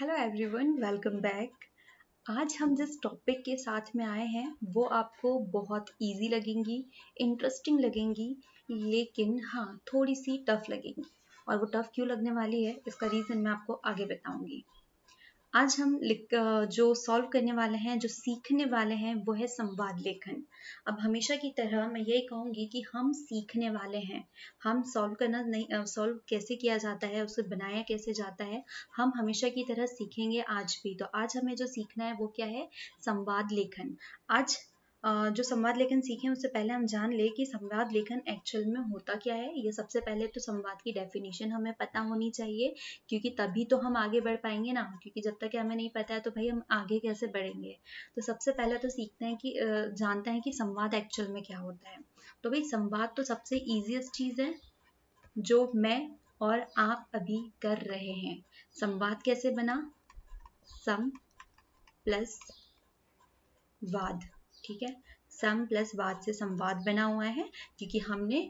Hello everyone, welcome back. आज हम जिस टॉपिक के साथ में आए हैं वो आपको बहुत इजी लगेंगी, इंटरेस्टिंग लगेंगी, लेकिन हाँ थोड़ी सी टफ लगेंगी। और वो टफ क्यों लगने वाली है इसका रीज़न मैं आपको आगे बताऊंगी। आज हम जो सॉल्व करने वाले हैं, जो सीखने वाले हैं, वो है संवाद लेखन। अब हमेशा की तरह मैं यही कहूँगी कि हम सीखने वाले हैं। हम सॉल्व करना नहीं, सॉल्व कैसे किया जाता है, उसे बनाया कैसे जाता है, हम हमेशा की तरह सीखेंगे आज भी। तो आज हमें जो सीखना है वो क्या है? संवाद लेखन। आज जो संवाद लेखन सीखें उससे पहले हम जान ले कि संवाद लेखन एक्चुअल में होता क्या है। ये सबसे पहले तो संवाद की डेफिनेशन हमें पता होनी चाहिए, क्योंकि तभी तो हम आगे बढ़ पाएंगे ना। क्योंकि जब तक हमें नहीं पता है तो भाई हम आगे कैसे बढ़ेंगे। तो सबसे पहले तो सीखते हैं कि जानते हैं कि संवाद एक्चुअल में क्या होता है। तो भाई संवाद तो सबसे ईजीएस्ट चीज़ है जो मैं और आप अभी कर रहे हैं। संवाद कैसे बना? सम प्लस वाद। ठीक है, सम प्लस वाद से संवाद बना हुआ है, क्योंकि हमने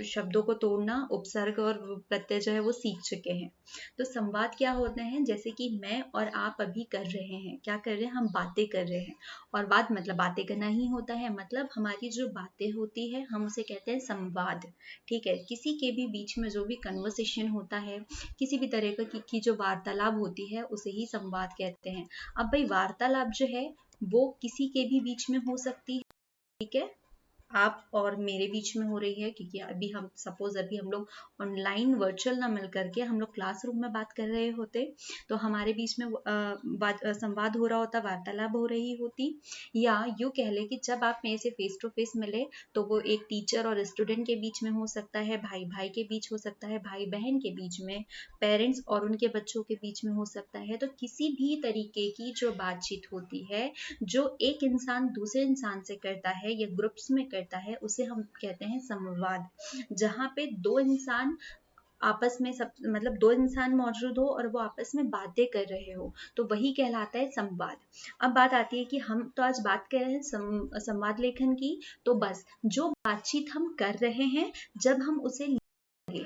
शब्दों को तोड़ना, उपसर्ग और प्रत्यय जो है वो सीख चुके हैं। तो संवाद क्या होते हैं? जैसे कि मैं और आप अभी कर रहे हैं, क्या कर रहे हैं? हम बातें कर रहे हैं। और बात मतलब बातें करना ही होता है। मतलब हमारी जो बातें होती है हम उसे कहते हैं संवाद। ठीक है, किसी के भी बीच में जो भी कन्वर्सेशन होता है, किसी भी तरह की जो वार्तालाप होती है उसे ही संवाद कहते हैं। अब भाई वार्तालाप जो है वो किसी के भी बीच में हो सकती है। ठीक है, आप और मेरे बीच में हो रही है, क्योंकि अभी हम सपोज अभी हम लोग ऑनलाइन वर्चुअल ना मिल करके हम लोग क्लासरूम में बात कर रहे होते, तो हमारे बीच में संवाद हो रहा होता, वार्तालाप हो रही होती। या यूँ कह ले कि जब आप मेरे से फेस टू फेस मिले तो वो एक टीचर और स्टूडेंट के बीच में हो सकता है, भाई भाई के बीच हो सकता है, भाई बहन के बीच में, पेरेंट्स और उनके बच्चों के बीच में हो सकता है। तो किसी भी तरीके की जो बातचीत होती है जो एक इंसान दूसरे इंसान से करता है या ग्रुप्स में करता है उसे हम कहते हैं संवाद। जहाँ पे दो इंसान आपस में सब मतलब दो इंसान मौजूद हो और वो आपस में बातें कर रहे हो, तो वही कहलाता है संवाद। अब बात आती है कि हम तो आज बात कर रहे हैं संवाद लेखन की। तो बस जो बातचीत हम कर रहे हैं जब हम उसे लिखेंगे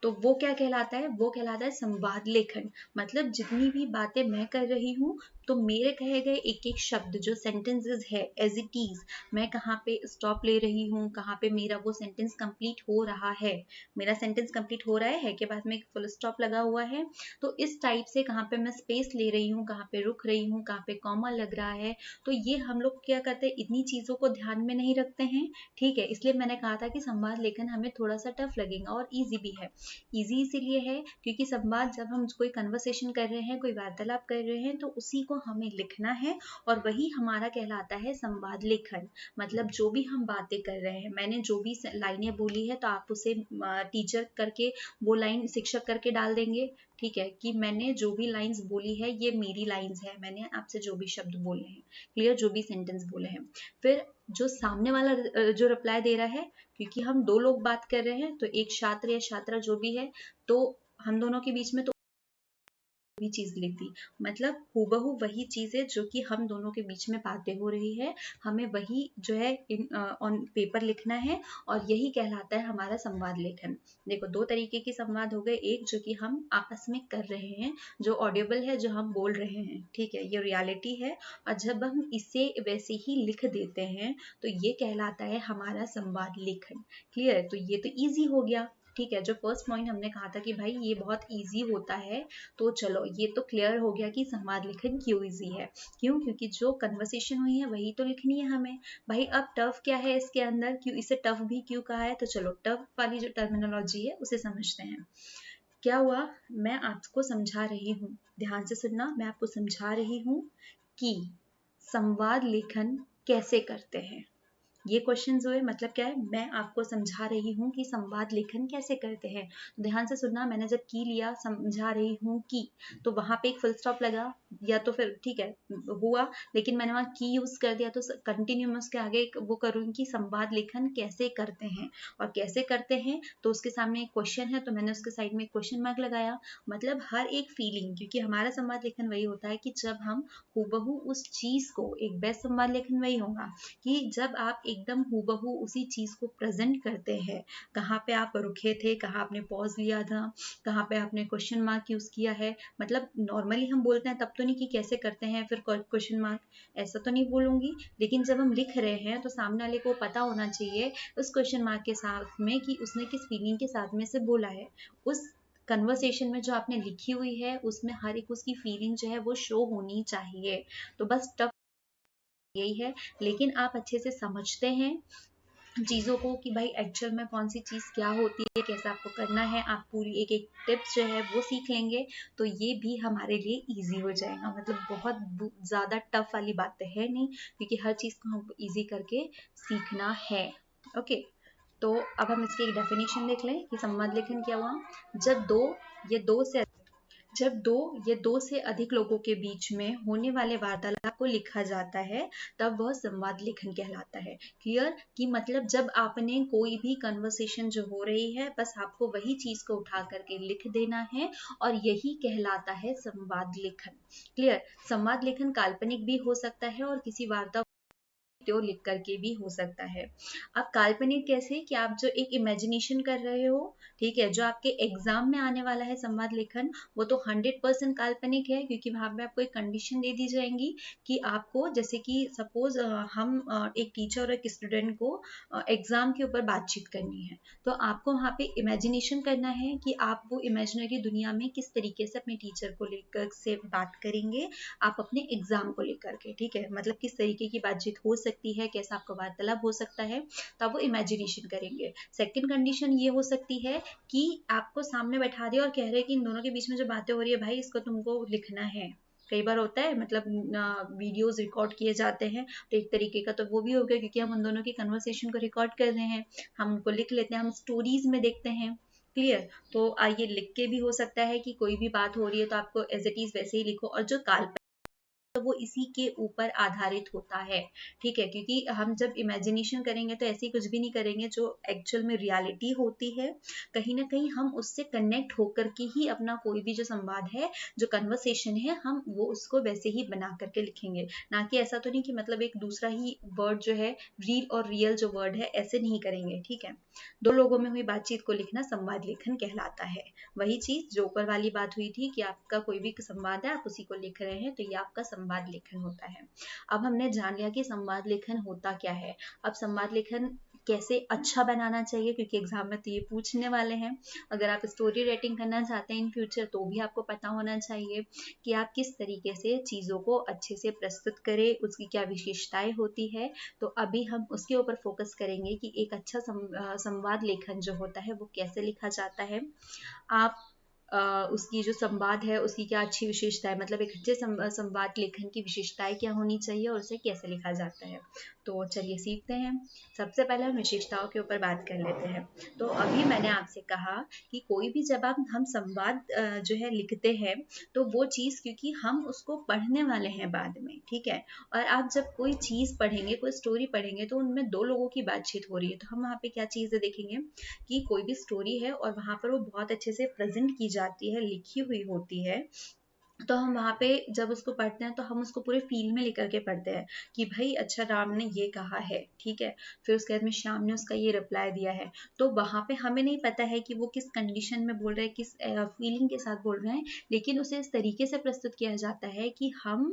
तो वो क्या कहलाता है? वो कहलाता है संवाद लेखन। मतलब जितनी भी बातें मैं कर रही हूँ तो मेरे कहे गए एक एक शब्द जो सेंटेंसेस है एज इट इज, मैं कहाँ पे स्टॉप ले रही हूँ, कहाँ पे मेरा वो सेंटेंस कंप्लीट हो रहा है, मेरा सेंटेंस कंप्लीट हो रहा है के बाद में एक फुल स्टॉप लगा हुआ है, तो इस टाइप से कहाँ पे मैं स्पेस ले रही हूँ, कहाँ पे रुक रही हूँ, कहाँ पे कॉमा लग रहा है। तो ये हम लोग क्या करते हैं, इतनी चीज़ों को ध्यान में नहीं रखते हैं। ठीक है, इसलिए मैंने कहा था कि संवाद लेखन हमें थोड़ा सा टफ लगेगा और ईजी भी है। ईजी इसीलिए है क्योंकि संवाद जब हम कोई कन्वर्सेशन कर रहे हैं, कोई वार्तालाप कर रहे हैं, तो उसी को हमें लिखना है और वही हमारा कहलाता है संवाद लेखन। मतलब जो भी हम बातें कर रहे हैं, मैंने जो भी लाइनें बोली है तो आप उसे टीचर करके वो लाइन शिक्षक करके डाल देंगे। ठीक है, कि मैंने जो भी लाइंस बोली है ये मेरी लाइंस है, मैंने आपसे जो भी शब्द बोले हैं, क्लियर, जो भी सेंटेंस बोले हैं। फिर जो सामने वाला जो रिप्लाई दे रहा है, क्योंकि हम दो लोग बात कर रहे हैं तो एक छात्र या छात्रा जो भी है, तो हम दोनों के बीच में तो भी चीज लिख दी। मतलब हूबहू वही चीज है जो कि हम दोनों के बीच में बातें हो रही है, हमें वही जो है ऑन पेपर लिखना है और यही कहलाता है हमारा संवाद लेखन। देखो दो तरीके के संवाद हो गए, एक जो कि हम आपस में कर रहे हैं, जो ऑडियबल है, जो हम बोल रहे हैं, ठीक है, ये रियलिटी है। और जब हम इसे वैसे ही लिख देते हैं तो ये कहलाता है हमारा संवाद लेखन। क्लियर? तो ये तो ईजी हो गया। ठीक है, जो फर्स्ट पॉइंट हमने कहा था कि भाई ये बहुत ईजी होता है, तो चलो ये तो क्लियर हो गया कि संवाद लेखन क्यों इजी है। क्यों? क्योंकि जो कन्वर्सेशन हुई है वही तो लिखनी है हमें। भाई अब टफ क्या है इसके अंदर, क्यों इसे टफ भी क्यों कहा है? तो चलो टफ वाली जो टर्मिनोलॉजी है उसे समझते हैं। क्या हुआ, मैं आपको समझा रही हूँ, ध्यान से सुनना, मैं आपको समझा रही हूँ कि संवाद लेखन कैसे करते हैं। ये क्वेश्चंस हुए, मतलब क्या है, मैं आपको समझा रही हूँ कि संवाद लेखन कैसे करते हैं। ध्यान से सुनना, मैंने जब की लिया समझा रही हूँ कि, तो वहां पे एक फुल स्टॉप लगा या तो फिर ठीक है हुआ, लेकिन मैंने वहां की यूज कर दिया तो कंटिन्यू मैं उसके आगे वो करूँगी कि संवाद लेखन कैसे करते हैं। और कैसे करते हैं तो उसके सामने एक क्वेश्चन है तो मैंने उसके साइड में एक क्वेश्चन मार्क लगाया। मतलब हर एक फीलिंग, क्योंकि हमारा संवाद लेखन वही होता है कि जब हम हूबहू उस चीज को, एक बेस्ट संवाद लेखन वही होगा कि जब आप एकदम हूबहू उसी चीज को प्रेजेंट करते हैं। कहाँ पे आप रुके थे, कहाँ आपने पॉज लिया था, कहाँ पे आपने क्वेश्चन मार्क यूज किया है। मतलब नॉर्मली हम बोलते हैं तब तो नहीं कि कैसे करते हैं फिर क्वेश्चन मार्क, ऐसा तो नहीं बोलूंगी, लेकिन जब हम लिख रहे हैं तो सामने वाले को पता होना चाहिए उस क्वेश्चन मार्क के साथ में कि उसने किस फीलिंग के साथ में से बोला है। उस कन्वर्सेशन में जो आपने लिखी हुई है उसमें हर एक उसकी फीलिंग जो है वो शो होनी चाहिए। तो बस टफ यही है, लेकिन आप अच्छे से समझते हैं चीज़ों को कि भाई एक्चुअल में कौन सी चीज़ क्या होती है, कैसे आपको करना है, आप पूरी एक एक टिप्स जो है वो सीख लेंगे तो ये भी हमारे लिए इजी हो जाएगा। मतलब बहुत ज़्यादा टफ वाली बात तो है नहीं, क्योंकि हर चीज़ को हमको इजी करके सीखना है। ओके, तो अब हम इसकी एक डेफिनेशन देख लें कि संवाद लेखन क्या हुआ। जब दो या दो से दो से अधिक लोगों के बीच में होने वाले वार्तालाप को लिखा जाता है तब वह संवाद लेखन कहलाता है। क्लियर? कि मतलब जब आपने कोई भी कन्वर्सेशन जो हो रही है बस आपको वही चीज को उठा करके लिख देना है और यही कहलाता है संवाद लेखन। क्लियर? संवाद लेखन काल्पनिक भी हो सकता है और किसी वार्ता तो लिख करके भी हो सकता है। अब काल्पनिक कैसे? कि आप जो एक इमेजिनेशन कर रहे हो, ठीक है, जो आपके एग्जाम में आने वाला है संवाद लेखन, वो तो 100% काल्पनिक है, क्योंकि वहां पे आपको एक कंडीशन दे दी जाएंगी कि आपको, जैसे कि सपोज हम एक टीचर और एक स्टूडेंट को एग्जाम के ऊपर बातचीत करनी है, तो आपको वहां पे इमेजिनेशन करना है कि आप वो इमेजिनरी दुनिया में किस तरीके से अपने टीचर को लेकर से बात करेंगे, आप अपने एग्जाम को लेकर के, ठीक है, मतलब किस तरीके की बातचीत हो सकती है, कैसा आपका वार्तालाप हो सकता है, तो आप वो इमेजिनेशन करेंगे। सेकंड कंडीशन ये हो सकती है कि आपको सामने बैठा दिया और कह रहे हैं कि इन दोनों के बीच में जो बातें हो रही है भाई इसको तुमको लिखना है। कई बार होता है, मतलब वीडियोस रिकॉर्ड किए जाते हैं, तो एक तरीके का तो वो भी हो गया, क्योंकि हम उन दोनों की कन्वर्सेशन को रिकॉर्ड कर रहे हैं, हम उनको लिख लेते हैं, हम स्टोरीज में देखते हैं। क्लियर? तो आइए, लिख के भी हो सकता है कि कोई भी बात हो रही है तो आपको एज इट इज वैसे ही लिखो, और जो काल्पनिक तो वो इसी के ऊपर आधारित होता है। ठीक है, क्योंकि हम जब इमेजिनेशन करेंगे तो ऐसी कुछ भी नहीं करेंगे जो एक्चुअल में रियलिटी होती है। कहीं ना कहीं हम उससे कनेक्ट होकर के ही अपना कोई भी जो संवाद है, जो कन्वर्सेशन है, हम वो उसको वैसे ही बना करके लिखेंगे। ना कि ऐसा तो नहीं कि मतलब एक दूसरा ही वर्ड जो है, रील और रियल जो वर्ड है, ऐसे नहीं करेंगे। ठीक है, दो लोगों में हुई बातचीत को लिखना संवाद लेखन कहलाता है। वही चीज जो ऊपर वाली बात हुई थी कि आपका कोई भी संवाद है, आप उसी को लिख रहे हैं, तो ये आपका संवाद लेखन होता है। अब हमने जान लिया कि संवाद लेखन होता क्या है। अब संवाद लेखन कैसे अच्छा बनाना चाहिए, क्योंकि एग्जाम में तो ये पूछने वाले हैं। अगर आप स्टोरी राइटिंग करना चाहते हैं इन फ्यूचर, तो भी आपको पता होना चाहिए कि आप किस तरीके से चीज़ों को अच्छे से प्रस्तुत करें, उसकी क्या विशेषताएं होती है। तो अभी हम उसके ऊपर फोकस करेंगे कि एक अच्छा संवाद लेखन जो होता है वो कैसे लिखा जाता है। आप उसकी जो संवाद है उसकी क्या अच्छी विशेषता है, मतलब एक अच्छे संवाद लेखन की विशेषताएं क्या होनी चाहिए और उसे कैसे लिखा जाता है। तो चलिए सीखते हैं। सबसे पहले हम विशेषताओं के ऊपर बात कर लेते हैं। तो अभी मैंने आपसे कहा कि कोई भी जब आप हम संवाद जो है लिखते हैं, तो वो चीज़, क्योंकि हम उसको पढ़ने वाले हैं बाद में, ठीक है, और आप जब कोई चीज़ पढ़ेंगे, कोई स्टोरी पढ़ेंगे, तो उनमें दो लोगों की बातचीत हो रही है, तो हम वहाँ पे क्या चीज़ें देखेंगे कि कोई भी स्टोरी है और वहाँ पर वो बहुत अच्छे से प्रेजेंट की जाती है, लिखी हुई होती है, तो हम वहाँ पे जब उसको पढ़ते हैं तो हम उसको पूरे फील में लेकर के पढ़ते हैं कि भाई अच्छा राम ने ये कहा है, ठीक है, फिर उसके बाद में श्याम ने उसका ये रिप्लाई दिया है। तो वहाँ पे हमें नहीं पता है कि वो किस कंडीशन में बोल रहे हैं, किस फीलिंग के साथ बोल रहे हैं, लेकिन उसे इस तरीके से प्रस्तुत किया जाता है कि हम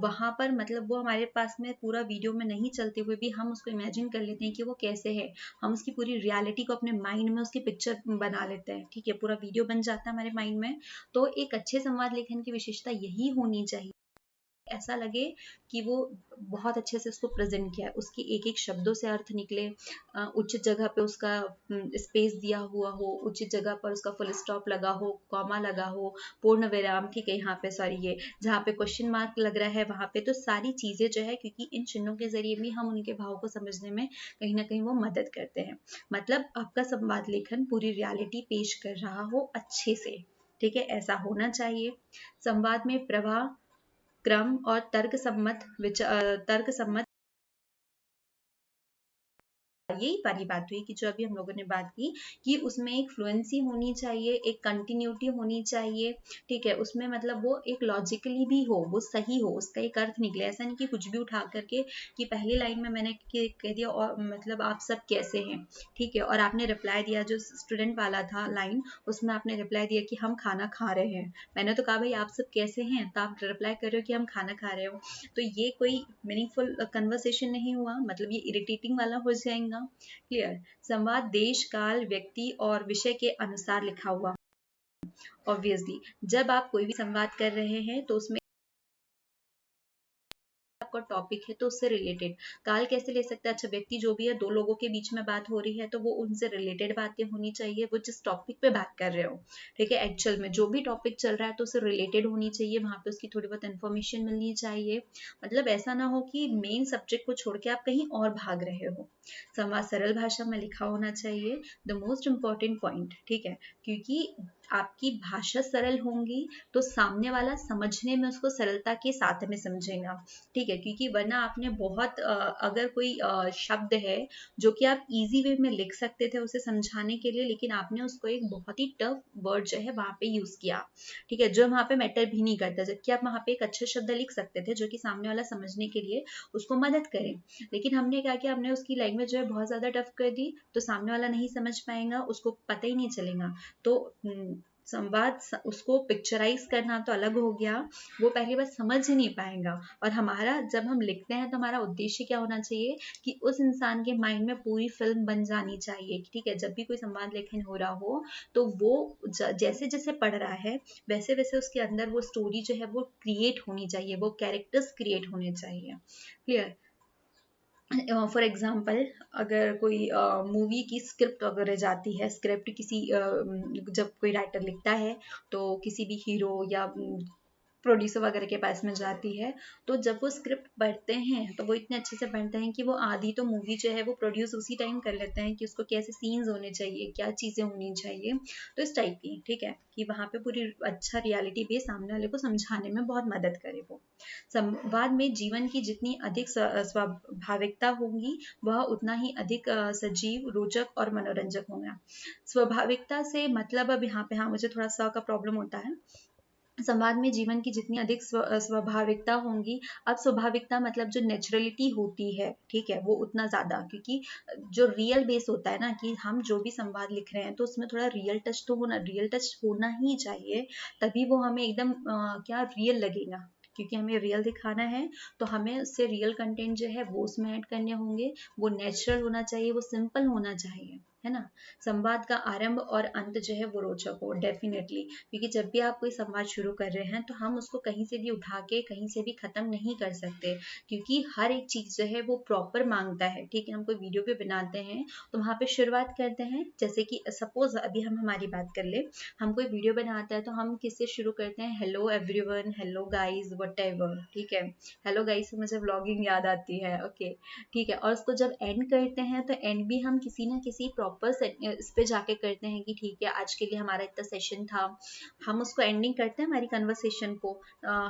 वहाँ पर, मतलब वो हमारे पास में पूरा वीडियो में नहीं चलते हुए भी हम उसको इमेजिन कर लेते हैं कि वो कैसे है, हम उसकी पूरी रियलिटी को अपने माइंड में उसकी पिक्चर बना लेते हैं। ठीक है, पूरा वीडियो बन जाता है हमारे माइंड में। तो एक अच्छे संवाद लेखन की विशेषता यही होनी चाहिए, ऐसा लगे कि वो बहुत अच्छे से उसको प्रेजेंट किया है, उसकी एक एक शब्दों से अर्थ निकले, उचित जगह पे उसका स्पेस दिया हुआ हो, उचित जगह पर उसका फुल स्टॉप लगा हो, कॉमा लगा हो, पूर्ण विराम, ठीक है, यहाँ पे सॉरी ये जहाँ पे क्वेश्चन मार्क लग रहा है वहां पे, तो सारी चीजें जो है, क्योंकि इन चिन्हों के जरिए भी हम उनके भाव को समझने में कहीं ना कहीं वो मदद करते हैं। मतलब आपका संवाद लेखन पूरी रियलिटी पेश कर रहा हो अच्छे से, ठीक है, ऐसा होना चाहिए। संवाद में प्रवाह, क्रम और तर्क सम्मत यही वाली बात हुई कि जो अभी हम लोगों ने बात की कि उसमें एक फ्लुएंसी होनी चाहिए, एक कंटिन्यूटी होनी चाहिए, ठीक है, उसमें मतलब वो एक लॉजिकली भी हो, वो सही हो, उसका एक अर्थ निकले, ऐसा नहीं कि कुछ भी उठा करके कि पहली लाइन में मैंने कह दिया और मतलब आप सब कैसे हैं, ठीक है, और आपने रिप्लाई दिया जो स्टूडेंट वाला था लाइन, उसमें आपने रिप्लाई दिया कि हम खाना खा रहे हैं। मैंने तो कहा भाई आप सब कैसे हैं, तो आप रिप्लाई कर रहे हो कि हम खाना खा रहे हो, तो ये कोई मीनिंगफुल कन्वर्सेशन नहीं हुआ, मतलब ये इरिटेटिंग वाला हो जाएगा। क्लियर। संवाद देश काल व्यक्ति और विषय के अनुसार लिखा हुआ। ऑब्वियसली जब आप कोई भी संवाद कर रहे हैं तो उसमें आपका टॉपिक है तो उससे रिलेटेड काल कैसे ले सकते हैं, अच्छा व्यक्ति जो भी है, दो लोगों के बीच में बात हो रही है तो वो उनसे रिलेटेड बातें होनी चाहिए, वो जिस टॉपिक पे बात कर रहे हो, ठीक है, एक्चुअल में जो भी टॉपिक चल रहा है तो उससे रिलेटेड होनी चाहिए, वहां पे उसकी थोड़ी बहुत इन्फॉर्मेशन मिलनी चाहिए, मतलब ऐसा ना हो कि मेन सब्जेक्ट को छोड़ के आप कहीं और भाग रहे हो। संवाद सरल भाषा में लिखा होना चाहिए, द मोस्ट इम्पॉर्टेंट पॉइंट, ठीक है, क्योंकि आपकी भाषा सरल होंगी तो सामने वाला समझने में उसको सरलता के साथ में समझेगा, ठीक है, क्योंकि वरना आपने बहुत अगर कोई शब्द है जो कि आप इजी वे में लिख सकते थे उसे समझाने के लिए, लेकिन आपने उसको एक बहुत ही टफ वर्ड जो है वहां पे यूज किया, ठीक है, जो वहां पे मैटर भी नहीं करता, जबकि आप वहां पे एक अच्छे शब्द लिख सकते थे जो कि सामने वाला समझने के लिए उसको मदद करे, लेकिन हमने क्या किया, हमने उसकी लैंग्वेज जो है बहुत ज्यादा टफ कर दी, तो सामने वाला नहीं समझ पाएगा, उसको पता ही नहीं चलेगा, तो संवाद उसको पिक्चराइज करना तो अलग हो गया, वो पहली बार समझ ही नहीं पाएगा, और हमारा जब हम लिखते हैं तो हमारा उद्देश्य क्या होना चाहिए कि उस इंसान के माइंड में पूरी फिल्म बन जानी चाहिए, ठीक है, जब भी कोई संवाद लेखन हो रहा हो तो वो जैसे जैसे पढ़ रहा है वैसे वैसे उसके अंदर वो स्टोरी जो है वो क्रिएट होनी चाहिए, वो कैरेक्टर्स क्रिएट होने चाहिए। क्लियर। फॉर एग्जाम्पल अगर कोई मूवी की स्क्रिप्ट वगैरह जाती है, स्क्रिप्ट किसी जब कोई राइटर लिखता है तो किसी भी हीरो या प्रोड्यूसर वगैरह के पास में जाती है, तो जब वो स्क्रिप्ट पढ़ते हैं तो वो इतने अच्छे से पढ़ते हैं कि वो आधी तो मूवी जो है वो प्रोड्यूस उसी टाइम कर लेते हैं कि उसको कैसे सीन्स होने चाहिए, क्या चीज़ें होनी चाहिए, तो इस टाइप की, ठीक है, कि वहाँ पे पूरी अच्छा रियलिटी बेस सामने वाले को समझाने में बहुत मदद करे वो। संवाद में जीवन की जितनी अधिक स्वाभाविकता होगी वह उतना ही अधिक सजीव, रोचक और मनोरंजक होगा। स्वाभाविकता से मतलब अब यहाँ पे हाँ मुझे थोड़ा सा का प्रॉब्लम होता है, संवाद में जीवन की जितनी अधिक स्वाभाविकता होंगी, अब स्वाभाविकता मतलब जो नेचुरलिटी होती है, ठीक है, वो उतना ज्यादा, क्योंकि जो रियल बेस होता है ना कि हम जो भी संवाद लिख रहे हैं तो उसमें थोड़ा रियल टच तो होना, रियल टच होना ही चाहिए, तभी वो हमें एकदम क्या रियल लगेगा, क्योंकि हमें रियल दिखाना है तो हमें उससे रियल कंटेंट जो है वो उसमें ऐड करने होंगे, वो नेचुरल होना चाहिए, वो सिंपल होना चाहिए, है ना। संवाद का आरंभ और अंत जो है वो रोचक हो, डेफिनेटली, क्योंकि जब भी आप कोई संवाद शुरू कर रहे हैं तो हम उसको कहीं से भी उठा के कहीं से भी खत्म नहीं कर सकते, क्योंकि हर एक चीज जो है वो प्रॉपर मांगता है, ठीक है, हम कोई वीडियो भी बनाते हैं तो वहां पे शुरुआत करते हैं, जैसे कि सपोज अभी हम हमारी बात कर ले, हम कोई वीडियो बनाते हैं तो हम किससे शुरू करते हैं, hello everyone, hello guys, whatever, ठीक है, हेलो गाइस से मुझे व्लॉगिंग याद आती है, ओके, ठीक है, और उसको जब एंड करते हैं तो एंड भी हम किसी ना किसी प्रॉपर इस पे जाके करते हैं कि ठीक है आज के लिए हमारा इतना सेशन था, हम उसको एंडिंग करते हैं हमारी कन्वर्सेशन को,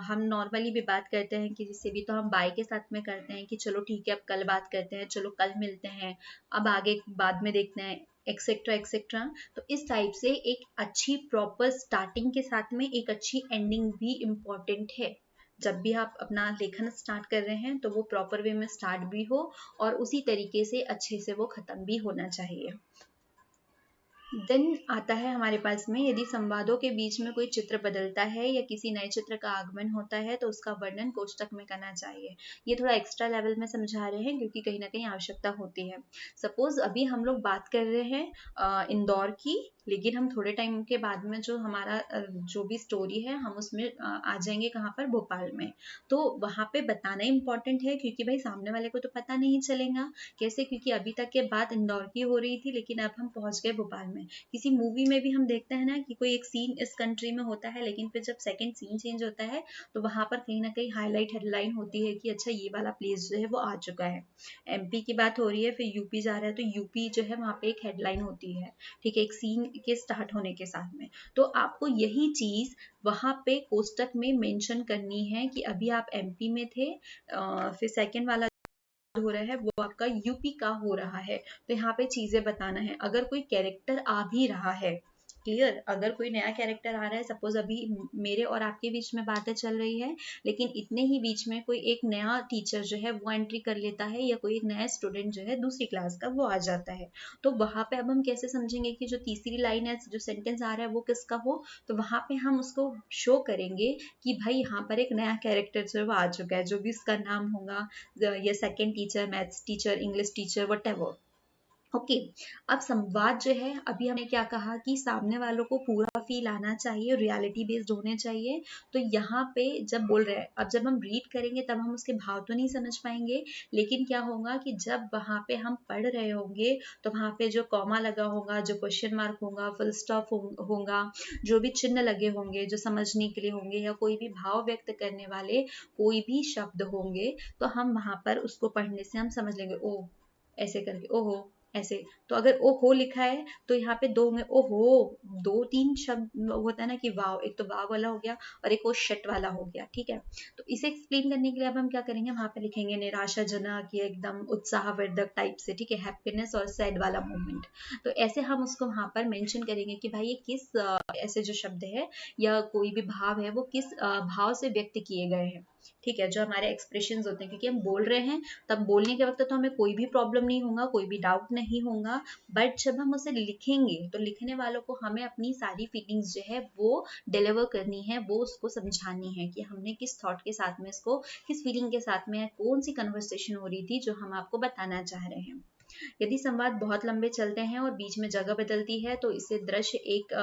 हम नॉर्मली भी बात करते हैं किसी से भी तो हम बाय के साथ में करते हैं कि चलो ठीक है अब कल बात करते हैं, चलो कल मिलते हैं, अब आगे बाद में देखते हैं, एक्सेट्रा एक्सेट्रा। तो इस टाइप से एक अच्छी प्रॉपर स्टार्टिंग के साथ में एक अच्छी एंडिंग भी इम्पोर्टेंट है, जब भी आप अपना लेखन स्टार्ट कर रहे हैं तो वो प्रॉपर वे में स्टार्ट भी हो और उसी तरीके से अच्छे से वो खत्म भी होना चाहिए। देन आता है हमारे पास में, यदि संवादों के बीच में कोई चित्र बदलता है या किसी नए चित्र का आगमन होता है तो उसका वर्णन कोष्टक में करना चाहिए। ये थोड़ा एक्स्ट्रा लेवल में समझा रहे हैं क्योंकि कहीं ना कहीं आवश्यकता होती है। सपोज अभी हम लोग बात कर रहे हैं इंदौर की, लेकिन हम थोड़े टाइम के बाद में जो हमारा जो भी स्टोरी है हम उसमें आ जाएंगे कहाँ पर, भोपाल में, तो वहां पे बताना इम्पोर्टेंट है क्योंकि भाई सामने वाले को तो पता नहीं चलेगा कैसे, क्योंकि अभी तक के बात इंदौर की हो रही थी लेकिन अब हम पहुंच गए भोपाल में। किसी मूवी में भी हम देखते हैं ना कि कोई एक सीन इस कंट्री में होता है लेकिन फिर जब सेकंड सीन चेंज होता है तो वहां पर कहीं ना कहीं हाईलाइट हेडलाइन होती है कि अच्छा ये वाला प्लेस जो है वो आ चुका है। एमपी की बात हो रही है फिर यूपी जा रहा है तो यूपी जो है वहां पे एक हेडलाइन होती है, ठीक है, एक सीन के स्टार्ट होने के साथ में, तो आपको यही चीज वहां पे कोष्टक में मेंशन करनी है कि अभी आप एमपी में थे, फिर सेकंड वाला हो रहा है वो आपका यूपी का हो रहा है, तो यहाँ पे चीजें बताना है। अगर कोई कैरेक्टर आ भी रहा है, क्लियर, अगर कोई नया कैरेक्टर आ रहा है, सपोज अभी मेरे और आपके बीच में बातें चल रही है, लेकिन इतने ही बीच में कोई एक नया टीचर जो है वो एंट्री कर लेता है, या कोई एक नया स्टूडेंट जो है दूसरी क्लास का वो आ जाता है, तो वहां पे अब हम कैसे समझेंगे कि जो तीसरी लाइन है, जो सेंटेंस आ रहा है वो किसका हो, तो वहां पे हम उसको शो करेंगे कि भाई यहाँ पर एक नया कैरेक्टर जो है वो आ चुका है, जो भी उसका नाम होगा, या second teacher, maths teacher, English teacher, what ever. Okay, अब संवाद जो है, अभी हमने क्या कहा कि सामने वालों को पूरा फील आना चाहिए, रियलिटी बेस्ड होने चाहिए। तो यहाँ पे जब बोल रहे हैं, अब जब हम रीड करेंगे तब हम उसके भाव तो नहीं समझ पाएंगे, लेकिन क्या होगा कि जब वहां पे हम पढ़ रहे होंगे तो वहां पे जो कॉमा लगा होगा, जो क्वेश्चन मार्क होगा, फुल स्टॉप होगा, जो भी चिन्ह लगे होंगे जो समझने के लिए होंगे, या कोई भी भाव व्यक्त करने वाले कोई भी शब्द होंगे, तो हम वहां पर उसको पढ़ने से हम समझ लेंगे, ओ ऐसे करके, ओहो ऐसे। तो अगर ओ हो लिखा है तो यहाँ पे दो में ओ हो, दो तीन शब्द होता है ना कि वाव, एक तो वाव वाला हो गया और एक ओ शट वाला हो गया, ठीक है। तो इसे एक्सप्लेन करने के लिए अब हम क्या करेंगे, वहां पे लिखेंगे निराशाजनक, ये एकदम उत्साहवर्धक टाइप से, ठीक है, हैप्पीनेस और सैड वाला मोमेंट। तो ऐसे हम उसको वहां पर मेंशन करेंगे कि भाई ये किस ऐसे जो शब्द है या कोई भी भाव है वो किस भाव से व्यक्त किए गए हैं, ठीक है, जो हमारे एक्सप्रेशन होते हैं, क्योंकि हम बोल रहे हैं तब बोलने के वक्त तो हमें कोई भी प्रॉब्लम नहीं होगा, कोई भी डाउट नहीं होगा, बट जब हम उसे लिखेंगे तो लिखने वालों को हमें अपनी सारी फीलिंग्स जो है वो डिलीवर करनी है, वो उसको समझानी है कि हमने किस थॉट के साथ में इसको, किस फीलिंग के साथ में कौन सी कन्वर्सेशन हो रही थी जो हम आपको बताना चाह रहे हैं। यदि संवाद बहुत लंबे चलते हैं और बीच में जगह बदलती है तो इसे दृश्य एक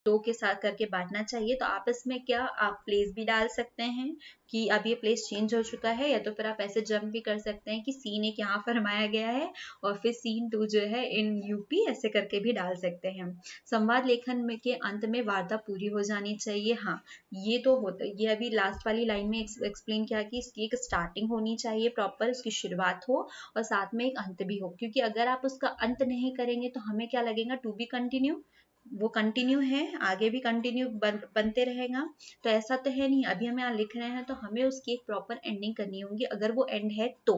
दो के साथ करके बांटना चाहिए। तो आप इसमें क्या आप प्लेस भी डाल सकते हैं कि अब ये प्लेस चेंज हो चुका है, या तो फिर आप ऐसे जंप भी कर सकते हैं कि सीन एक यहाँ फरमाया गया है और फिर सीन 2 जो है इन यूपी, ऐसे करके भी डाल सकते हैं। संवाद लेखन में के अंत में वार्ता पूरी हो जानी चाहिए। हाँ, ये तो होता है, ये अभी लास्ट वाली लाइन में एक्सप्लेन किया कि इसकी एक स्टार्टिंग होनी चाहिए प्रॉपर, उसकी शुरुआत हो और साथ में एक अंत भी हो, क्योंकि अगर आप उसका अंत नहीं करेंगे तो हमें क्या लगेगा, टू बी कंटिन्यू, वो कंटिन्यू है, आगे भी कंटिन्यू बनते रहेगा। तो ऐसा तो है नहीं, अभी हम यहाँ लिख रहे हैं तो हमें उसकी एक प्रॉपर एंडिंग करनी होगी, अगर वो एंड है तो।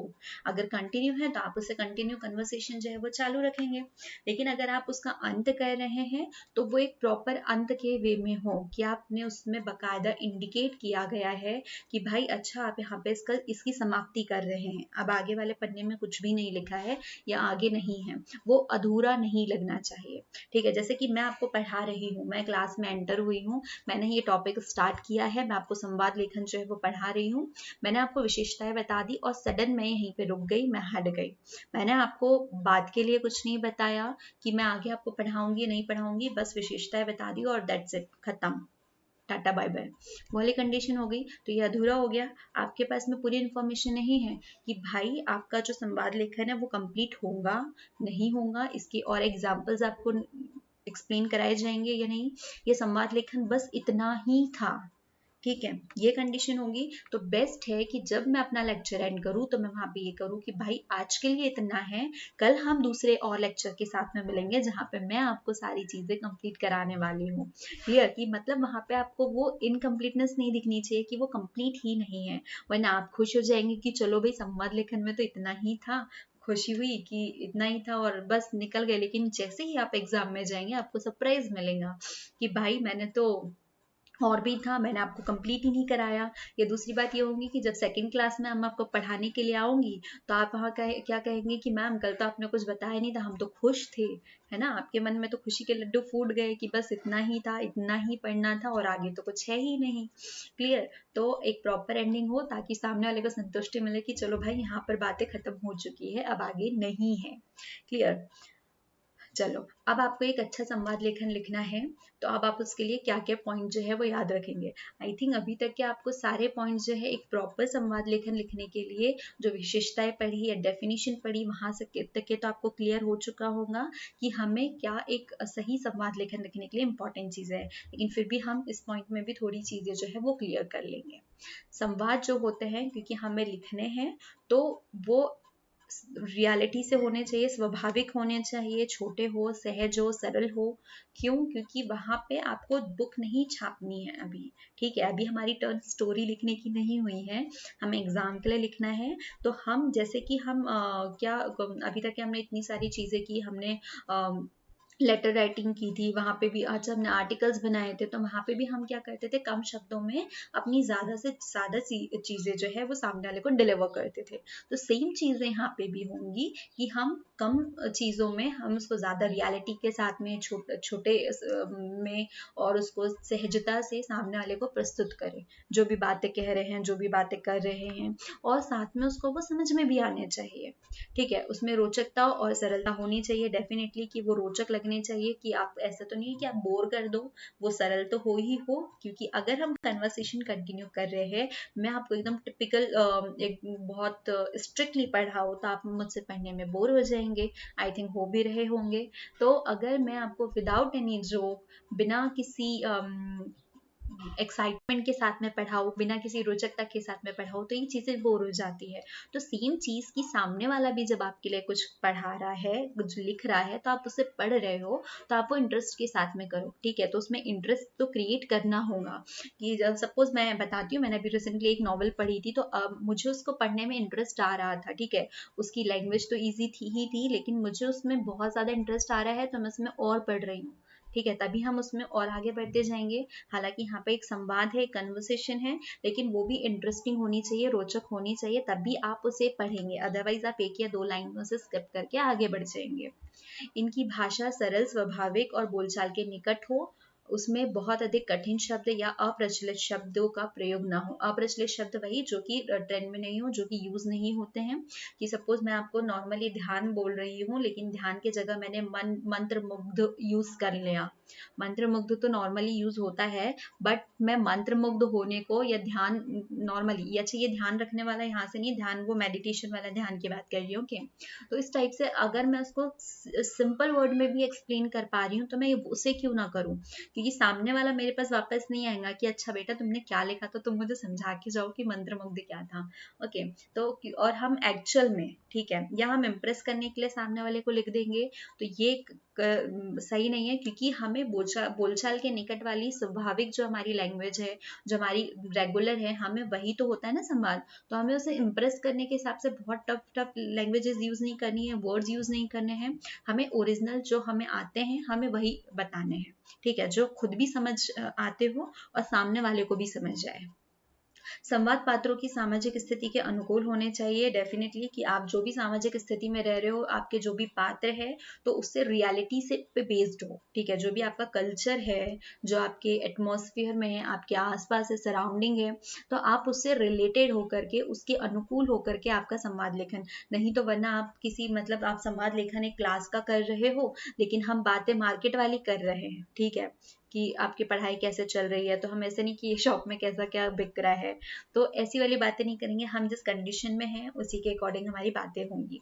अगर कंटिन्यू है तो आप उससे कंटिन्यू कन्वर्सेशन जो है वो चालू रखेंगे, लेकिन अगर आप उसका अंत कर रहे हैं तो वो एक प्रॉपर अंत के वे में हो, कि आपने उसमें बकायदा इंडिकेट किया गया है कि भाई अच्छा आप यहाँ पे इसकी समाप्ति कर रहे हैं, अब आगे वाले पन्ने में कुछ भी नहीं लिखा है या आगे नहीं है, वो अधूरा नहीं लगना चाहिए, ठीक है। जैसे कि मैं आपको पढ़ा रही हूँ, मैं क्लास में एंटर हुई हूँ, मैंने ये टॉपिक स्टार्ट किया है, मैं आपको संवाद लेखन जो है वो पढ़ा रही हूँ, मैंने आपको विशेषताएं बता दी और सडन मैं यहीं पे रुक गई, मैं हट गई, मैंने आपको बात के लिए कुछ नहीं बताया कि मैं आगे आपको पढ़ाऊंगी नहीं पढ़ाऊंगी, बस विशेषताएं बता दी और दैट्स इट, खत्म, टाटा बाय बाय, वो वाली कंडीशन हो गई, तो ये अधूरा हो गया। आपके पास में पूरी इन्फॉर्मेशन नहीं है कि भाई आपका जो संवाद लेखन है वो कंप्लीट होगा नहीं होगा, इसकी और एग्जांपल्स आपको एक्सप्लेन कराए जाएंगे या नहीं, ये संवाद लेखन बस इतना ही था, ठीक है, ये कंडीशन होगी। तो बेस्ट है कि जब मैं अपना लेक्चर एंड करूँ तो मैं वहां पे ये करूँ कि भाई आज के लिए इतना है, कल हम दूसरे और लेक्चर के साथ में मिलेंगे जहाँ पे मैं आपको सारी चीजें कंप्लीट कराने वाली हूँ, क्लियर, कि मतलब वहां पे आपको वो इनकम्प्लीटनेस नहीं दिखनी चाहिए कि वो कंप्लीट ही नहीं है, वरना आप खुश हो जाएंगे कि चलो भाई संवाद लेखन में तो इतना ही था, खुशी हुई कि इतना ही था और बस निकल गए, लेकिन जैसे ही आप एग्जाम में जाएंगे आपको सरप्राइज मिलेगा कि भाई मैंने तो और भी था, मैंने आपको कंप्लीट ही नहीं कराया। या दूसरी बात ये होगी कि जब सेकंड क्लास में हम आपको पढ़ाने के लिए आऊंगी तो आप वहाँ क्या कहेंगे कि मैम कल तो आपने कुछ बताया नहीं था, हम तो खुश थे, है ना, आपके मन में तो खुशी के लड्डू फूट गए कि बस इतना ही था, इतना ही पढ़ना था और आगे तो कुछ है ही नहीं, क्लियर। तो एक प्रॉपर एंडिंग हो ताकि सामने वाले को संतुष्टि मिले कि चलो भाई यहाँ पर बातें खत्म हो चुकी है, अब आगे नहीं है, क्लियर। चलो, अब आपको एक अच्छा संवाद लेखन लिखना है, तो अब आप उसके लिए क्या क्या पॉइंट जो है वो याद रखेंगे। आई थिंक अभी तक के आपको सारे पॉइंट जो है एक प्रॉपर संवाद लेखन लिखने के लिए जो विशेषताएं पढ़ी या डेफिनेशन पढ़ी वहां से तक के तो आपको क्लियर हो चुका होगा कि हमें क्या एक सही संवाद लेखन लिखने के लिए इंपॉर्टेंट चीजें है, लेकिन फिर भी हम इस पॉइंट में भी थोड़ी चीजें जो है वो क्लियर कर लेंगे। संवाद जो होते हैं क्योंकि हमें लिखने हैं तो वो रियलिटी से होने चाहिए, स्वाभाविक होने चाहिए, छोटे हो, सहज हो, सरल हो। क्यों? क्योंकि वहां पे आपको बुक नहीं छापनी है अभी। ठीक है, अभी हमारी टर्न स्टोरी लिखने की नहीं हुई है, हमें एग्जाम के लिए लिखना है। तो हम जैसे कि हम क्या अभी तक हमने इतनी सारी चीजें की, हमने लेटर राइटिंग की थी, वहां पे भी आज हमने आर्टिकल्स बनाए थे, तो वहां पे भी हम क्या करते थे, कम शब्दों में अपनी ज्यादा से ज्यादा चीजें जो है वो सामने वाले को डिलीवर करते थे। तो सेम चीजें यहाँ पे भी होंगी कि हम कम चीजों में हम उसको ज्यादा रियलिटी के साथ में छोटे छोटे में और उसको सहजता से सामने वाले को प्रस्तुत करें, जो भी बातें कह रहे हैं, जो भी बातें कर रहे हैं, और साथ में उसको वो समझ में भी आने चाहिए। ठीक है, उसमें रोचकता और सरलता होनी चाहिए डेफिनेटली, कि वो रोचक लगने चाहिए, कि आप ऐसा तो नहीं है कि आप बोर कर दो, वो सरल तो हो ही हो। क्योंकि अगर हम कन्वर्सेशन कंटिन्यू कर रहे हैं, मैं आपको एकदम टिपिकल एक बहुत स्ट्रिक्टली पढ़ाऊँ तो आप मुझसे पढ़ने में बोर हो जाएंगे, आई थिंक हो भी रहे होंगे। तो अगर मैं आपको विदाउट एनी जोक, बिना किसी एक्साइटमेंट के साथ में पढ़ाऊँ, बिना किसी रोचकता के साथ में पढ़ाऊँ, तो ये चीज़ें बोर हो जाती है। तो सेम चीज़ की सामने वाला भी जब आपके लिए कुछ पढ़ा रहा है, कुछ लिख रहा है, तो आप उसे पढ़ रहे हो, तो आप वो इंटरेस्ट के साथ में करो। ठीक है, तो उसमें इंटरेस्ट तो क्रिएट करना होगा। कि जब सपोज मैं बताती हूँ, मैंने अभी रिसेंटली एक नॉवल पढ़ी थी, तो अब मुझे उसको पढ़ने में इंटरेस्ट आ रहा था। ठीक है, उसकी लैंग्वेज तो ईजी थी ही थी, लेकिन मुझे उसमें बहुत ज़्यादा इंटरेस्ट आ रहा है, तो मैं उसमें और पढ़ रही हूँ। ठीक है, तभी हम उसमें और आगे बढ़ते जाएंगे। हालांकि यहाँ पे एक संवाद है, एक कन्वर्सेशन है, लेकिन वो भी इंटरेस्टिंग होनी चाहिए, रोचक होनी चाहिए, तभी आप उसे पढ़ेंगे। अदरवाइज आप एक या दो लाइनों से स्किप करके आगे बढ़ जाएंगे। इनकी भाषा सरल, स्वाभाविक और बोलचाल के निकट हो, उसमें बहुत अधिक कठिन शब्द या अप्रचलित शब्दों का प्रयोग ना हो। अप्रचलित शब्द वही जो कि ट्रेंड में नहीं हो, जो कि यूज नहीं होते हैं। कि सपोज मैं आपको नॉर्मली ध्यान बोल रही हूँ, लेकिन ध्यान की जगह मैंने मंत्र मुग्ध यूज कर लिया। मंत्र मुग्ध तो नॉर्मली यूज होता है, बट मैं मंत्र मुग्ध होने को या ध्यान नॉर्मली, अच्छा ये ध्यान रखने वाला यहाँ से नहीं, ध्यान वो मेडिटेशन वाला ध्यान की बात कर रही हूँ। तो इस टाइप से अगर मैं उसको सिंपल वर्ड में भी एक्सप्लेन कर पा रही हूँ, तो मैं उसे क्यों ना करूँ? क्योंकि सामने वाला मेरे पास वापस नहीं आएगा कि अच्छा बेटा तुमने क्या लिखा, तो तुम मुझे समझा के जाओ कि मंत्र मुग्ध क्या था। ओके, तो और हम एक्चुअल में, ठीक है, या हम इम्प्रेस करने के लिए सामने वाले को लिख देंगे, तो ये सही नहीं है। क्योंकि हमें बोलचाल के निकट वाली स्वाभाविक जो हमारी लैंग्वेज है, जो हमारी रेगुलर है, हमें वही तो होता है ना संवाद। तो हमें उसे इम्प्रेस करने के हिसाब से बहुत टफ टफ लैंग्वेजेस यूज नहीं करनी है, वर्ड्स यूज नहीं करने हैं। हमें ओरिजिनल जो हमें आते हैं, हमें वही बताने हैं। ठीक है, जो खुद भी समझ आते हो और सामने वाले को भी समझ जाए। संवाद पात्रों की सामाजिक स्थिति के अनुकूल होने चाहिए डेफिनेटली, कि आप जो भी सामाजिक स्थिति में रह रहे हो, आपके जो भी पात्र है, तो उससे रियलिटी से पे बेस्ड हो। ठीक है, जो भी आपका कल्चर है, जो आपके एटमॉस्फेयर में है, आपके आसपास है, सराउंडिंग है, तो आप उससे रिलेटेड होकर के, उसके अनुकूल होकर के आपका संवाद लेखन। नहीं तो वरना आप किसी मतलब आप संवाद लेखन एक क्लास का कर रहे हो, लेकिन हम बातें मार्केट वाली कर रहे हैं। ठीक है, कि आपकी पढ़ाई कैसे चल रही है, तो हम ऐसे नहीं कि ये शॉप में कैसा क्या बिक रहा है, तो ऐसी वाली बातें नहीं करेंगे। हम जिस कंडीशन में हैं उसी के अकॉर्डिंग हमारी बातें होंगी।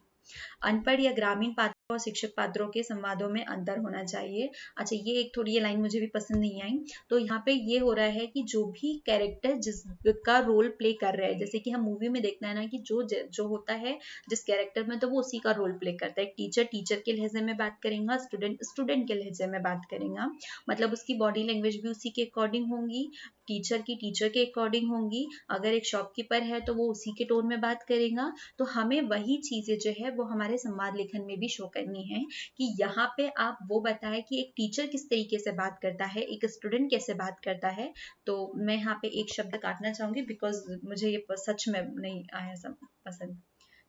अनपढ़ या ग्रामीण पात्रों और शिक्षक पात्रों के संवादों में अंतर होना चाहिए। अच्छा, ये एक थोड़ी ये लाइन मुझे भी पसंद नहीं आई। तो यहाँ पे ये हो रहा है कि जो भी कैरेक्टर जिसका रोल प्ले कर रहा है, जैसे कि हम मूवी में देखते हैं ना कि जो होता है जिस कैरेक्टर में, तो वो उसी का रोल प्ले करता है। टीचर टीचर के लहजे में बात करेगा, स्टूडेंट स्टूडेंट के लहजे में बात करेगा, मतलब उसकी बॉडी लैंग्वेज भी उसी के अकॉर्डिंग होंगी, टीचर की टीचर के अकॉर्डिंग होंगी। अगर एक शॉपकीपर है तो वो उसी के टोन में बात करेगा। तो हमें वही चीजें जो है वो हमारे संवाद लेखन में भी शो करनी है, कि यहाँ पे आप वो बताएं कि एक टीचर किस तरीके से बात करता है, एक स्टूडेंट कैसे बात करता है। तो मैं यहाँ पे एक शब्द काटना चाहूंगी, बिकॉज मुझे ये सच में नहीं आया पसंद।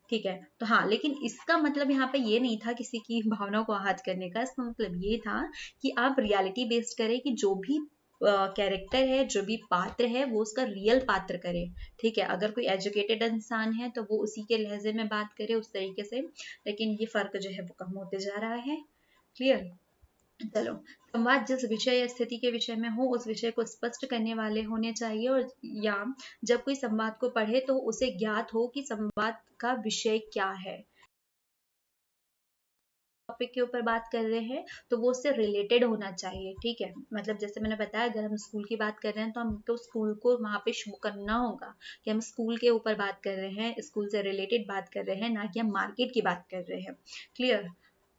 ठीक है, तो हाँ, लेकिन इसका मतलब यहाँ पे ये नहीं था किसी की भावनाओं को आहत करने का। इसका मतलब ये था कि आप रियलिटी बेस्ड करें, कि जो भी कैरेक्टर है, जो भी पात्र है, वो उसका रियल पात्र करे। ठीक है, अगर कोई एजुकेटेड इंसान है तो वो उसी के लहजे में बात करे, उस तरीके से। लेकिन ये फर्क जो है वो कम होते जा रहा है। क्लियर? चलो, संवाद जिस विषय या स्थिति के विषय में हो, उस विषय को स्पष्ट करने वाले होने चाहिए। और या जब कोई संवाद को पढ़े तो उसे ज्ञात हो कि संवाद का विषय क्या है। टॉपिक के ऊपर बात कर रहे हैं तो वो उससे रिलेटेड होना चाहिए, ठीक है। मतलब जैसे मैंने बताया, अगर हम स्कूल की बात कर रहे हैं तो हमको स्कूल को वहाँ पे शो करना होगा कि हम स्कूल के ऊपर बात कर रहे हैं, स्कूल से रिलेटेड बात कर रहे हैं, ना कि हम मार्केट की बात कर रहे हैं। क्लियर।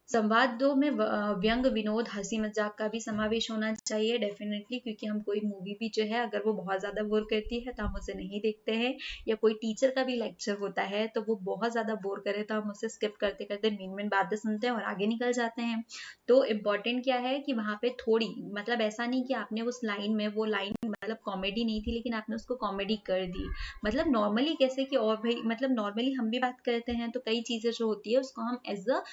संवादों में व्यंग, विनोद, हंसी मजाक का भी समावेश होना चाहिए डेफिनेटली, क्योंकि हम कोई मूवी भी जो है अगर वो बहुत ज़्यादा बोर करती है तो हम उसे नहीं देखते हैं, या कोई टीचर का भी लेक्चर होता है तो वो बहुत ज़्यादा बोर करे तो हम उसे स्किप करते करते मेन मेन बातें सुनते हैं और आगे निकल जाते हैं। तो इम्पॉर्टेंट क्या है कि वहाँ पे थोड़ी, मतलब ऐसा नहीं कि आपने उस लाइन में, वो लाइन मतलब कॉमेडी नहीं थी लेकिन आपने उसको कॉमेडी कर दी। मतलब नॉर्मली कैसे कि, और भाई मतलब नॉर्मली हम भी बात करते हैं तो कई चीज़ें जो होती है उसको हम एज अ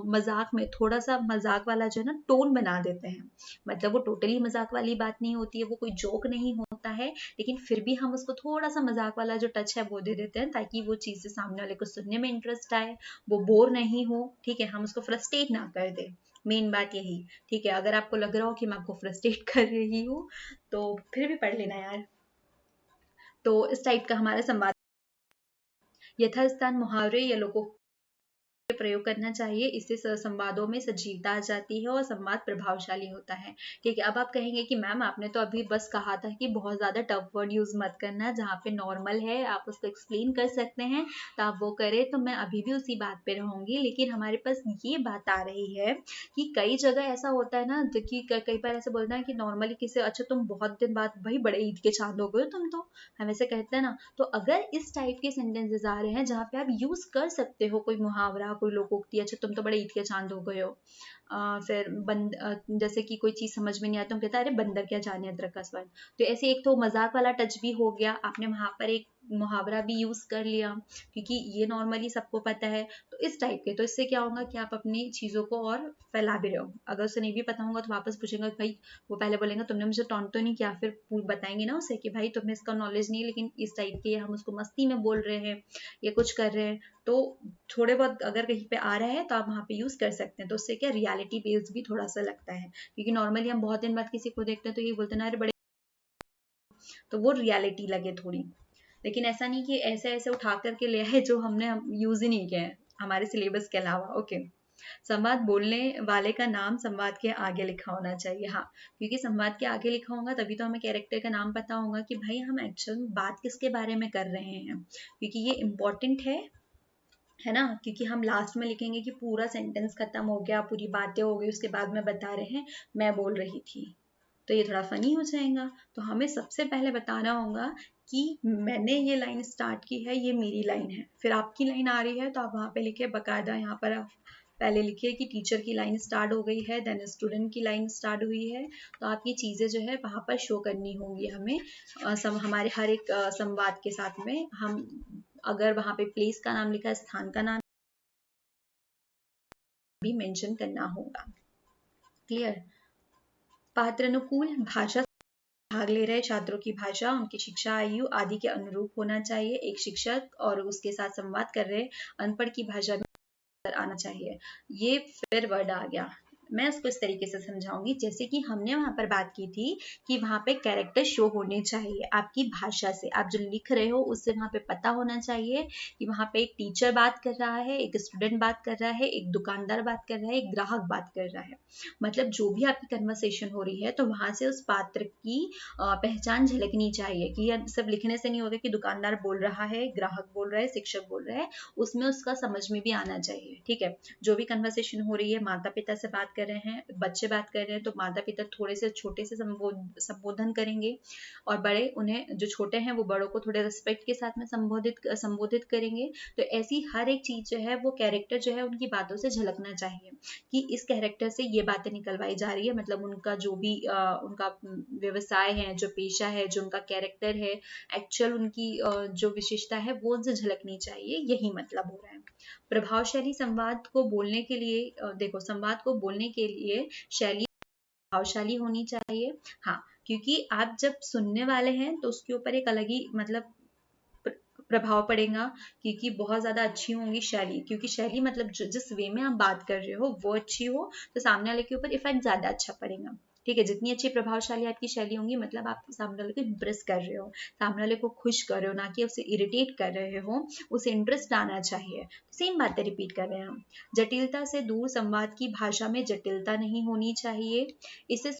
मजाक में, थोड़ा सा मजाक वाला जो है ना टोन बना देते हैं। मतलब वो टोटली मजाक वाली बात नहीं होती है, वो कोई जोक नहीं होता है, लेकिन फिर भी हम उसको थोड़ा सा मजाक वाला जो टच है वो दे देते हैं ताकि वो चीज़ें सामने वाले को सुनने में इंटरेस्ट आए, वो बोर नहीं हो, ठीक है, हम उसको फ्रस्ट्रेट ना कर दे। मेन बात यही, ठीक है। अगर आपको लग रहा हो कि मैं आपको फ्रस्ट्रेट कर रही हूँ तो फिर भी पढ़ लेना यार। तो इस टाइप का हमारा संवाद, यथास्थान मुहावरे या लोगों प्रयोग करना चाहिए, इससे संवादों में सजीवता आ जाती है और संवाद प्रभावशाली होता है। ठीक है। अब आप कहेंगे कि मैम आपने तो अभी बस कहा था कि बहुत ज़्यादा टफ वर्ड यूज़ मत करना, जहाँ पे नॉर्मल है आप उसको एक्सप्लेन कर सकते हैं तो आप वो करें, तो मैं अभी भी उसी बात पे रहूँगी। लेकिन हमारे पास ये बात आ रही है कि कई जगह ऐसा होता है ना कि कई बार ऐसे बोलते हैं कि नॉर्मली किसी, अच्छा तुम बहुत दिन बाद, भाई बड़े ईद के चांद हो गए तुम तो, हम ऐसे कहते हैं ना। तो अगर इस टाइप के सेंटेंसेस आ रहे हैं जहाँ पे आप यूज़ कर सकते हो कोई मुहावरा, कोई लोकोक्ति, अच्छा तुम तो बड़े ईद के चांद हो गए हो, फिर जैसे कि कोई चीज़ समझ में नहीं आता, हम कहते हैं अरे बंदर क्या जाने अदरक का स्वाद। तो ऐसे एक तो मजाक वाला टच भी हो गया, आपने वहां पर एक मुहावरा भी यूज कर लिया, क्योंकि ये नॉर्मली सबको पता है। तो इस टाइप के, तो इससे क्या होगा कि आप अपनी चीज़ों को और फैला भी रहे हो। अगर उसे नहीं भी पता होगा तो वापस पूछेंगे भाई, वो पहले बोलेंगे तुमने मुझे टॉन्ट तो नहीं किया, फिर बताएंगे ना उसे कि भाई तुम्हें इसका नॉलेज नहीं है, लेकिन इस टाइप के हम उसको मस्ती में बोल रहे हैं या कुछ कर रहे हैं। तो थोड़े बहुत अगर कहीं पे आ रहा है तो आप वहाँ पे यूज़ कर सकते हैं, तो उससे क्या रियलिटी बेस्ड भी थोड़ा सा लगता है, क्योंकि नॉर्मली हम बहुत दिन बाद किसी को देखते हैं तो ये बोलते हैं ना अरे बड़े, तो वो रियलिटी लगे थोड़ी। लेकिन ऐसा नहीं कि ऐसे ऐसे उठा करके ले आए जो हमने यूज़ ही नहीं किया है हमारे सिलेबस के अलावा। ओके। संवाद बोलने वाले का नाम संवाद के आगे लिखा होना चाहिए। हाँ, क्योंकि संवाद के आगे लिखा होगा तभी तो हमें कैरेक्टर का नाम पता होगा कि भाई हम एक्चुअल में बात किसके बारे में कर रहे हैं, क्योंकि ये इम्पोर्टेंट है ना। क्योंकि हम लास्ट में लिखेंगे कि पूरा सेंटेंस खत्म हो गया, पूरी बातें हो गई, उसके बाद में बता रहे हैं मैं बोल रही थी, तो ये थोड़ा फनी हो जाएगा। तो हमें सबसे पहले बताना होगा कि मैंने ये लाइन स्टार्ट की है, ये मेरी लाइन है। फिर आपकी लाइन आ रही है तो आप वहाँ पे लिखिए बकायदा, यहाँ पर आप पहले लिखिए कि टीचर की लाइन स्टार्ट हो गई है, देन स्टूडेंट की लाइन स्टार्ट हुई है। तो आपकी चीज़ें जो है वहाँ पर शो करनी होंगी हमें, हमारे हर एक संवाद के साथ में। हम अगर वहाँ पे प्लेस का नाम लिखा है, स्थान का नाम भी मेंशन करना होगा। क्लियर। पात्रानुकूल भाषा, भाग ले रहे छात्रों की भाषा उनकी शिक्षा आयु आदि के अनुरूप होना चाहिए। एक शिक्षक और उसके साथ संवाद कर रहे अनपढ़ की भाषा में आना चाहिए। ये फिर वर्ड आ गया, मैं उसको इस तरीके से समझाऊंगी जैसे कि हमने वहां पर बात की थी कि वहां पे कैरेक्टर शो होने चाहिए आपकी भाषा से, आप जो लिख रहे हो उससे वहां पे पता होना चाहिए कि वहां पे एक टीचर बात कर रहा है, एक स्टूडेंट बात कर रहा है, एक दुकानदार बात कर रहा है, एक ग्राहक बात कर रहा है। मतलब जो भी आपकी कन्वर्सेशन हो रही है तो वहां से उस पात्र की पहचान झलकनी चाहिए, कि यह सब लिखने से नहीं होगा कि दुकानदार बोल रहा है, ग्राहक बोल रहा है, शिक्षक बोल रहा है, उसमें उसका समझ में भी आना चाहिए। ठीक है। जो भी कन्वर्सेशन हो रही है, माता पिता से बात कर रहे हैं, बच्चे बात कर रहे हैं, तो माता पिता थोड़े से छोटे से संबोधन करेंगे, और बड़े उन्हें, जो छोटे हैं वो बड़ों को थोड़े रिस्पेक्ट के साथ में संबोधित करेंगे। तो ऐसी हर एक चीज जो है वो कैरेक्टर जो है उनकी बातों से झलकना चाहिए कि इस कैरेक्टर से ये बातें निकलवाई जा रही है। मतलब उनका जो भी उनका व्यवसाय है, जो पेशा है, जो उनका कैरेक्टर है, एक्चुअल उनकी जो विशेषता है वो उनसे झलकनी चाहिए, यही मतलब हो रहा है। प्रभावशाली संवाद को बोलने के लिए देखो, संवाद को बोलने के लिए शैली प्रभावशाली होनी चाहिए। हाँ, क्योंकि आप जब सुनने वाले हैं तो उसके ऊपर एक अलग ही मतलब प्रभाव पड़ेगा, क्योंकि बहुत ज़्यादा अच्छी होंगी शैली, क्योंकि शैली मतलब जिस वे में आप बात कर रहे हो वो अच्छी हो तो सामने वाले के ऊपर इफेक्ट ज़्यादा अच्छा पड़ेगा। ठीक है, जितनी अच्छी प्रभावशाली आपकी शैली होंगी मतलब आप सामने वाले को इम्प्रेस कर रहे हो, सामने वाले को खुश कर रहे हो, ना कि उसे इरिटेट कर रहे हो, उसे इंटरेस्ट आना चाहिए। सेम बातें रिपीट कर रहे हैं हम। जटिलता से दूर, संवाद की भाषा में जटिलता नहीं होनी चाहिए। इसे